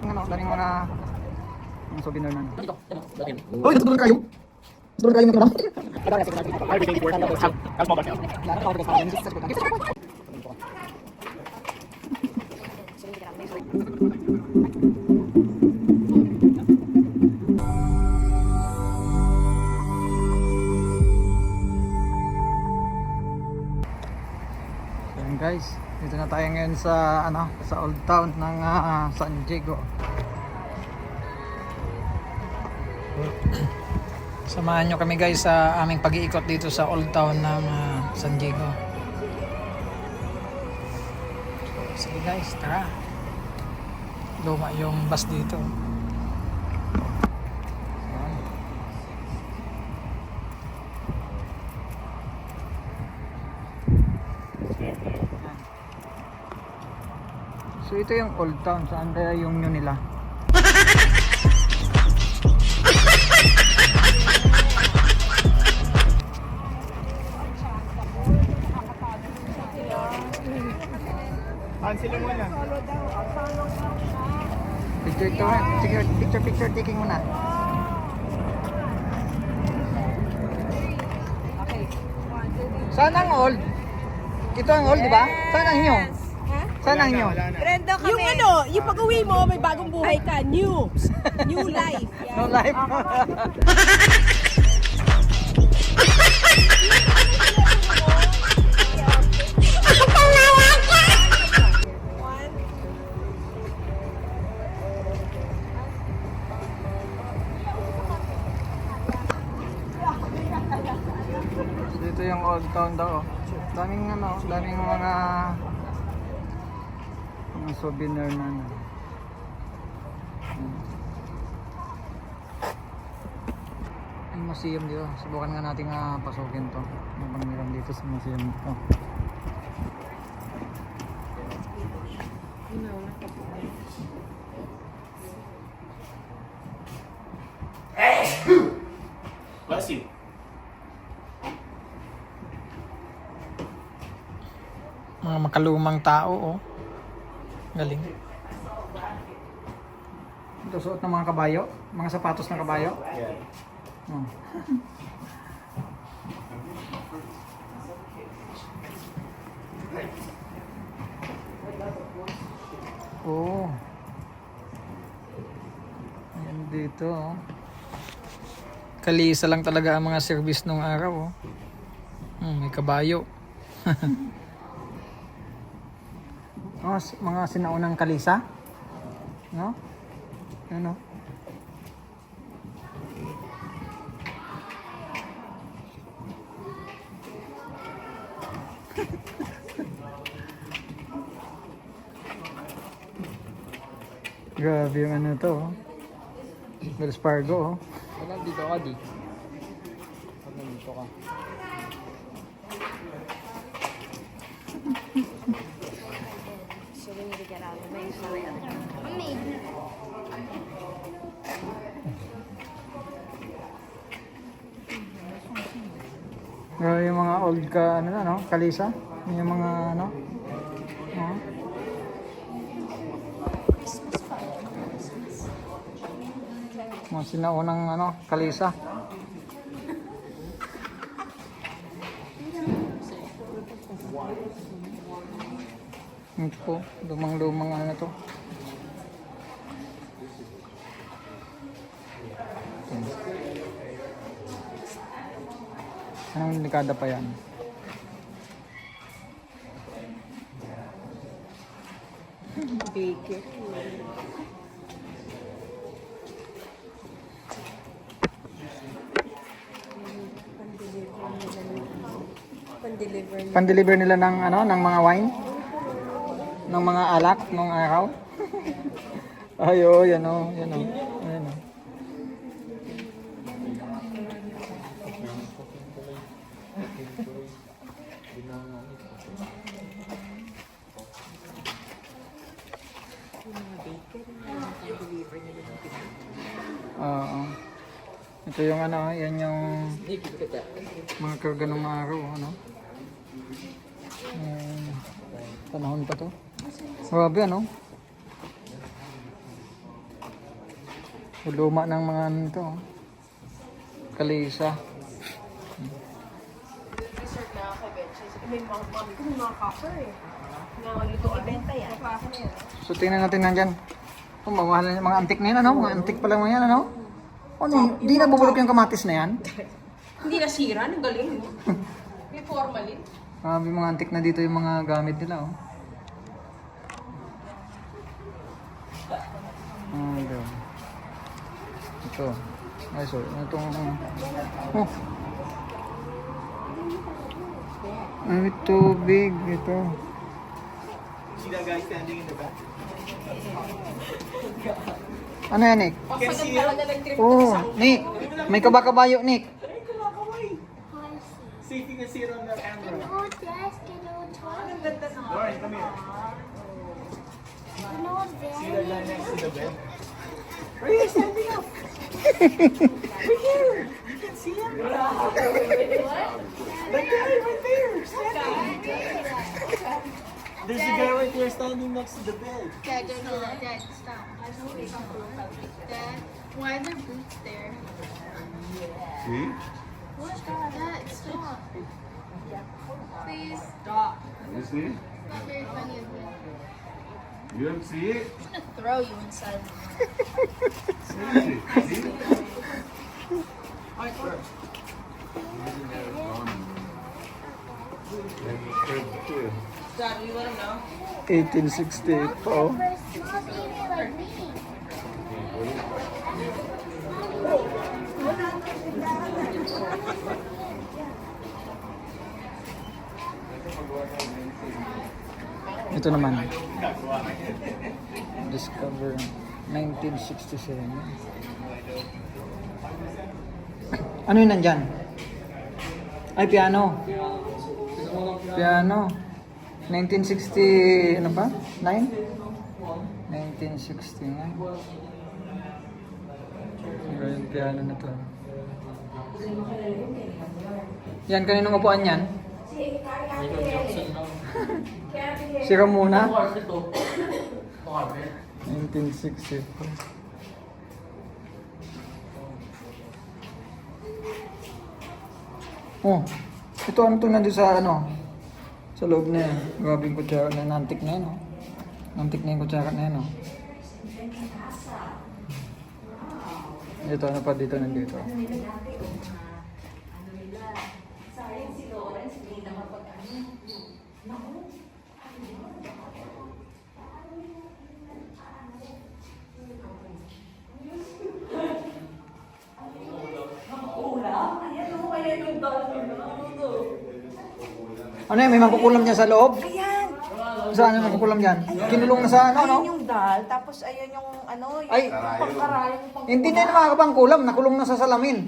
Ano, daming mga souvenir na. Oh, ito kayo. Ito kayo mo ba? Yan guys, dito na tayo ngayon sa sa Old Town ng San Diego. Samahan nyo kami guys sa aming pag-iikot dito sa Old Town ng San Diego. Sige guys, tara. Luma yung bus dito. So ito yung Old Town, saan kaya yung new nila? Cancel mo na. Picture taking muna. Saan ang old? Ito ang old, di ba? Saan ang new? Saan ang new? Brenda kami. Yung yung pag-uwi mo, may bagong buhay ka. New life. Yan. No life. Dito yung Old Town daw. Daming daming mga souvenir na Ang museum dito. Subukan nga natin pasukin to. Ano bang meron dito sa museum ito? Bless you. Mga makalumang tao, oh. Galing. Ito suot ng mga kabayo, mga sapatos ng kabayo. Yeah. Oh. Oh. Ayan dito, oh. Kalisa lang talaga ang mga service nung araw, oh. May kabayo. Mga sinaunang kalisa, no? Ano? Grabe yung ano to, oh. Wells Fargo, oh. Wala dito ka, di. Pag nandito ka. So we need to get out of the way so the other Mommy. Grabe yung mga old kalisa. Yung mga oh. Mga sinaunang kalisa. Ito po, lumang to. Anong dekada pa yan? Baker. Pan-deliver nila ng ng mga wine, ng mga alak nung araw. Ayo, yan oh. Oo. Ito yung yan yung mga karga ng araw, panahon pa to. Grabe, Luma ng mga ano to. Kalisa. Resort na kay Betches. May mga mami ko, may mga copper eh. Luto ibenta yan. Klase na yan. So tingnan natin nandyan. Oh, mga antik na yan, ano? Mga antik pa lang yan, ano? Ano, di na bubulok yung kamatis na yan? Hindi nasira, ang galing. May formalin. Grabe mga antik na dito yung mga gamit nila, oh. Okay. Ito. Ay, sorry. Itong, oh. Ay, tubig. Ito. See that guy standing in the back? Ano yan, Nick? Pasagat talaga ng trip Oh, Nick. May kabakabayo, Nick. See if you can see it on the camera. Oh, Dad, can you talk? Lauren, come here. You know, See that guy next to the bed? Right here, standing up. Right here. You can see him. That guy right there, standing. There's a guy right there standing next to the bed. Dad, don't do that. Dad, stop. Dad, why are there boots there? See? What? Dad, stop. Please. You see? It's not very funny of me. You don't see it? I'm gonna throw you inside. See? See? Dad, will you let him know? 1868 pa, oh. For a small baby like me. Ito naman. Discover 1967. Ano yun nandyan? Ay, piano. Piano. 1960, ano ba? 9? 1969. Ano yung piano na to? Yan, kaninong upuan yan? Michael Jackson lang. Si Ramona? Ito. 1960. Oh, ito ano itong nandun sa ano? Sa loob na yan. Grabe yung kutsara na yan. Antik na yan, oh. Antik na yung kutsara na yan, oh. Ito, ano pa dito nandito? Ano yan? May makukulam dyan sa loob? Ayan. Saan yung makukulam dyan? Kinulong na sa ano, no? Ayun yung dal, tapos ayun yung ano, yung Ay. pangkarayong pang... Hindi na yung makakapangkulam. Nakulong na sa salamin.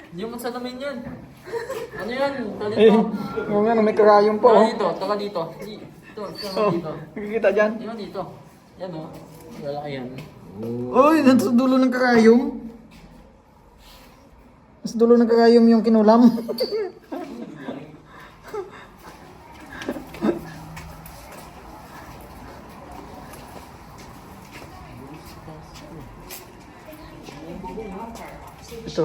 Hindi mo salamin yan. Ano yan? Ito Eh, dito. yung ano, may karayong po, Taka oh. dito. Taka dito. Ito. Taka Oh, dito. nakikita dyan? Di ba dito? Yan o. Lalaki yan. Uy, nasa dulo ng karayom. Nasa dulo ng karayom yung kinulam. Ito.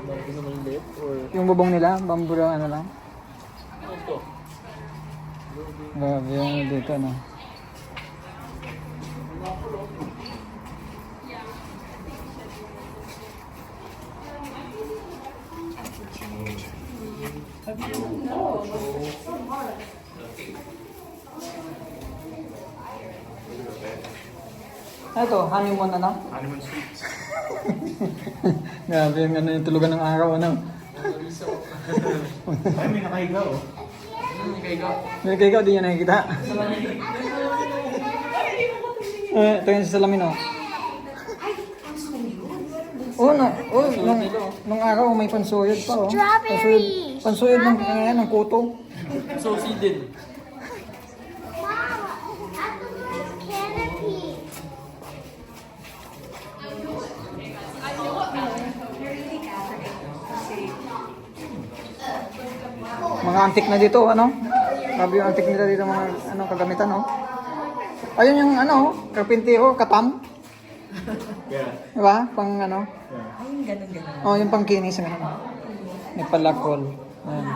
Bago naman yung lip or... Yung bubong nila, bamboo lang ano lang. Ano ito? Grabe yung dito, no? Ito, honeymoon ano? Honeymoon suites. Grabe yung ano yung tulugan ng araw, ano? Ay, may nakahiga oh. Ano nakahiga? May kayo, di niya nakikita. Ito yung sa salamin, oh. Oh, no. Oh, nung araw may pansuyod pa, oh. Strawberry! Pansuyod ng, ng kuto. So, seeded. Mom, at the little canopy. Mga antik na dito, ano? Sabi yung antik nila dito mga ano, kagamitan, oh. Ayun yung ano, karpintero, katam. Yeah. Diba? Pang ano. Ay, ganun. Oh, yung pang kinis. Ano. May palakol. Ayan.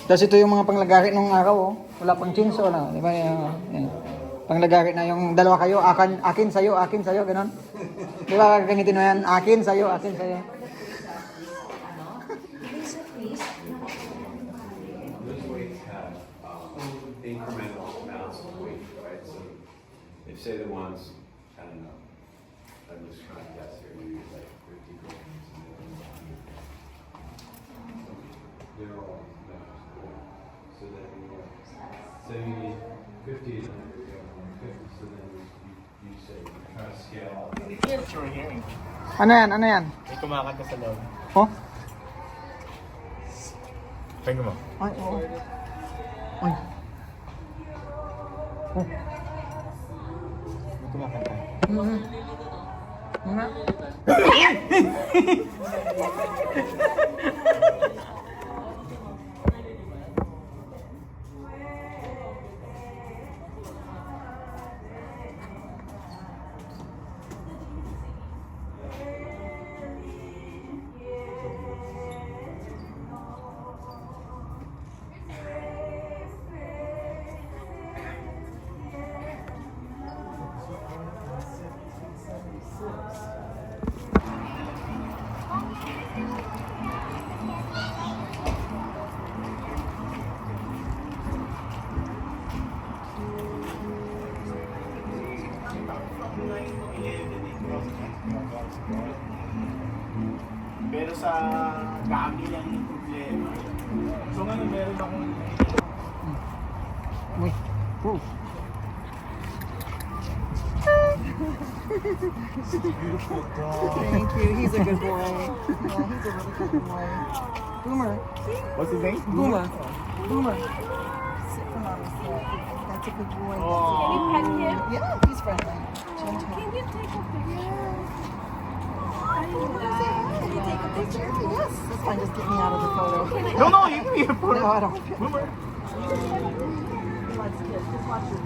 Tapos ito yung mga panglagari nung araw, oh. Wala pang chinso, na. Di ba? Yan. Panglagari na yung dalawa kayo, akin sa'yo, ganon. Di ba gamitin mo yan? Akin sa'yo. Those weights have incremental amounts of weight, right? So if say the ones, I don't know, I'm just trying to guess here, maybe like 50 grams and the other one 100. They're all measures, right? So then say you need 50 and then you have 150, so then you say, you try to scale up. What you're hearing. Ano yan? May kumakanta sa loob. Oh? Tingnan mo. Ay, oo. Ay. Oh. May kumakanta. Nga. Pero sa dami lang yung problema. So ngayon meron akong Uy. Oh. beautiful dog. Thank you. He's a good boy. Yeah, he's a really good boy. Boomer. What's his name? Boomer. Sit for mama. That's a good boy. Oh. Yeah, he's friendly. Gentle. Can you take a picture? Can you take a picture? Yes. That's fine. Just get me out of the photo. No, you can be a photo. No, I don't. Boomer. He likes kids. Just watch your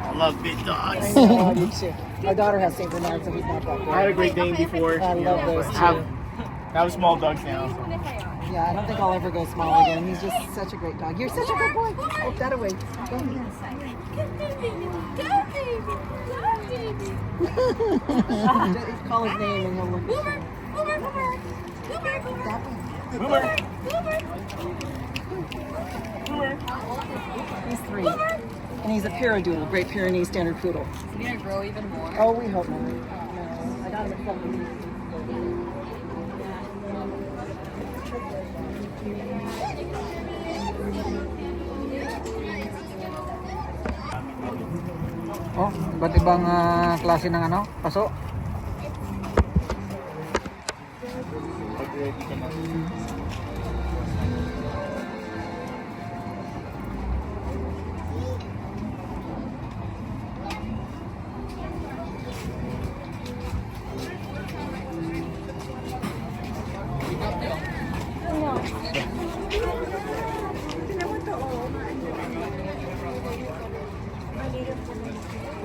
I love big dogs. I do too. Our daughter has St. Bernard, so he's not that I had big. a Great Dane before. I love those I have, too. I have small dogs now. So. Yeah, I don't think I'll ever go small again. He's just such a great dog. You're such a good boy. Oh, that away. Go ahead. Just call his name and he'll look at you. That way. Boomer. He's 3. And he's a Pyredoodle, Great Pyrenees Standard Poodle. Is he gonna grow even more? Oh, we hope not. No, I got him at 7. Oh, iba't ibang klase ng ano, paso. Pag ready ka na.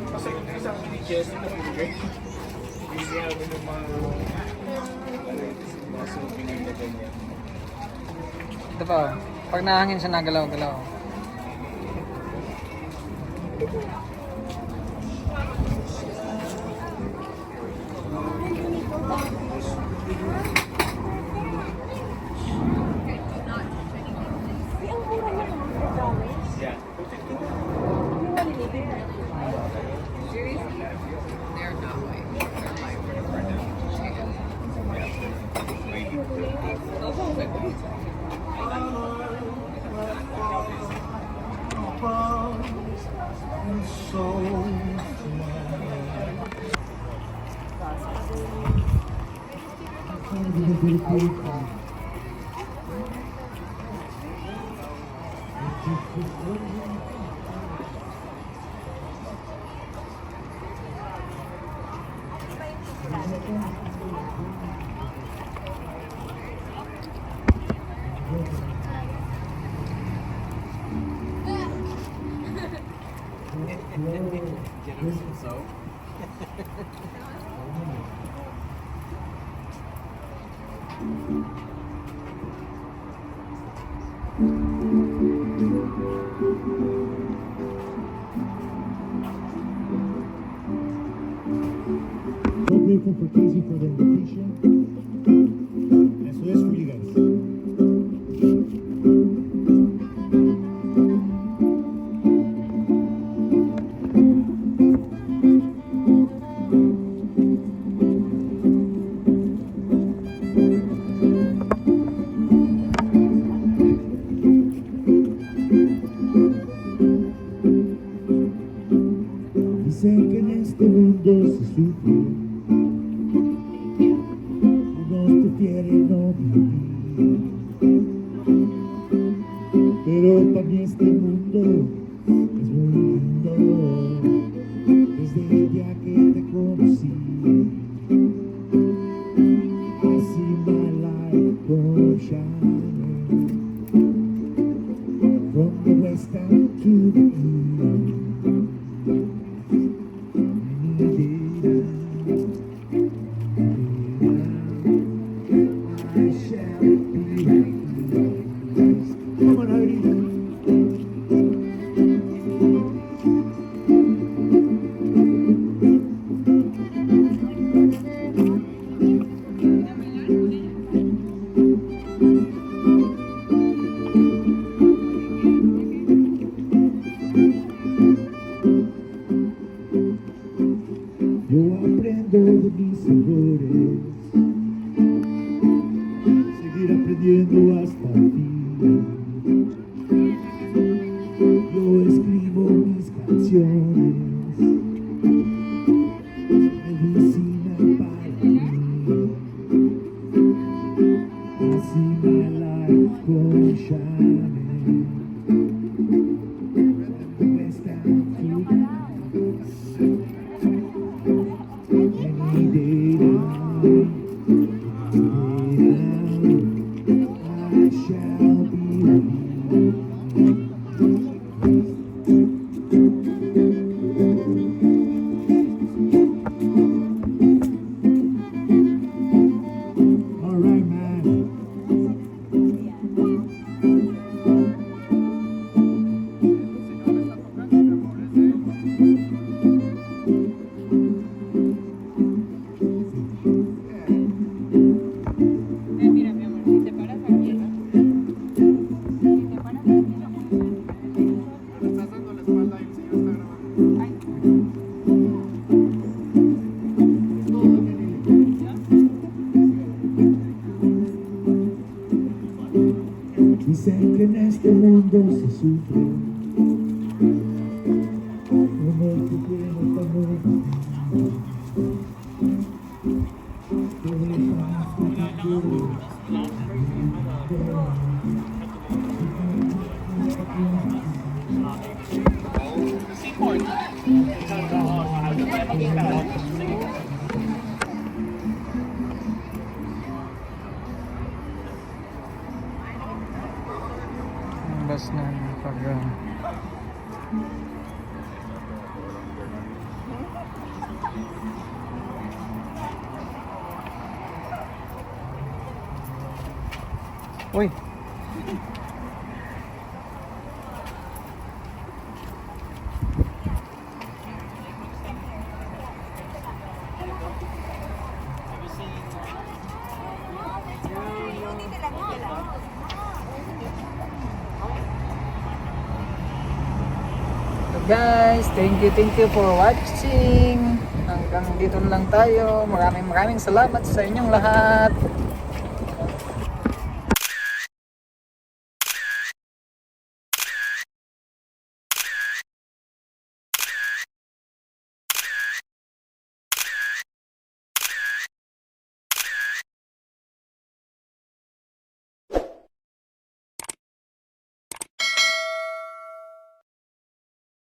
Kasi isang mini chest na pinigay. Hindi ako ng mga souping na ganyan. Ito pa, pag nahangin siya nagalaw-galaw. Yeah. They're not white. They're like So grateful for Casey for the invitation. And so that's for you guys. Dicen que en este mundo se sufre, unos prefieren no vivir, pero para mí este mundo es muy lindo, desde el día que te conocí. I see my life come shining from the west down to the east. Come on, Heidi. Yo aprendo de mis errores, seguir aprendiendo hasta el fin. Yo escribo mis canciones, medicina para mí. Así my life goes shining. The west down to any day now, I shall be with you. All right, man. Mira, mi amor, si te paras aquí, ¿no? Si te paras aquí, Dicen que en este mundo se sufre, como el que tiene amor. Te dejas Ang bus na pag Uy. So guys, thank you for watching. Hanggang dito na lang tayo. Maraming salamat sa inyong lahat.